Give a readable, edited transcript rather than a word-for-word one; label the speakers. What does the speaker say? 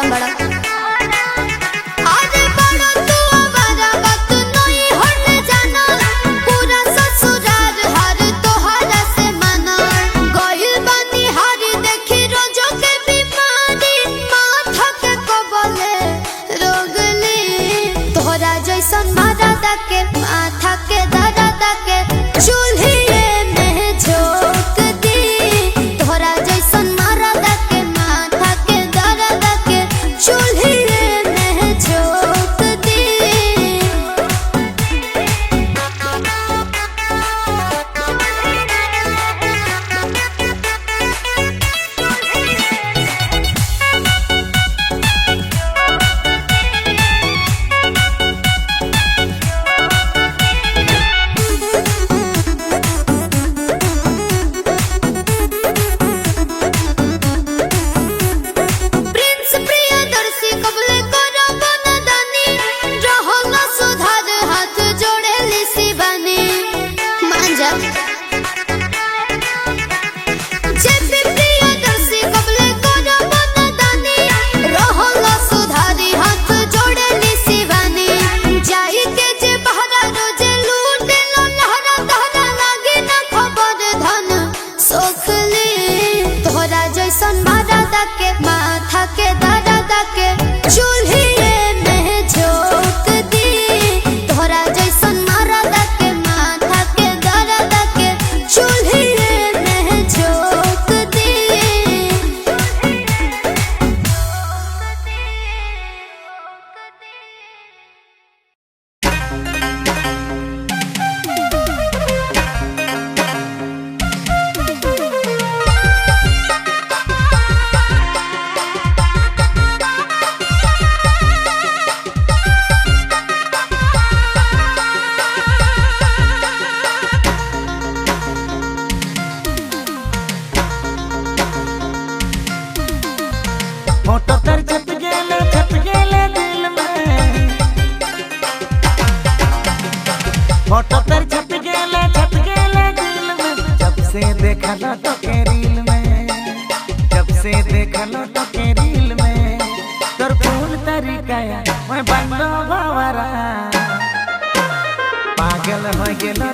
Speaker 1: खत्म बड़ा। माथा के दर्द के चूल्हे में झोंक दी, तोहरा जैसन मर्द के माथा के दर्द के चूल्हे में झोंक दी। के माथा के दर्द के चूल्हे में झोंक दी, तोहरा जैसन मर्द के माथा के दर्द के चूल्हे में झोंक दी।
Speaker 2: फोटो तर छप गेले दिल में, फोटो तर छप गेले दिल में। जब से देखा तो के रील में, जब से देखा तो के रील में। तोर फूल तरीका मैं बंदो बावरा, पागल हो गेलो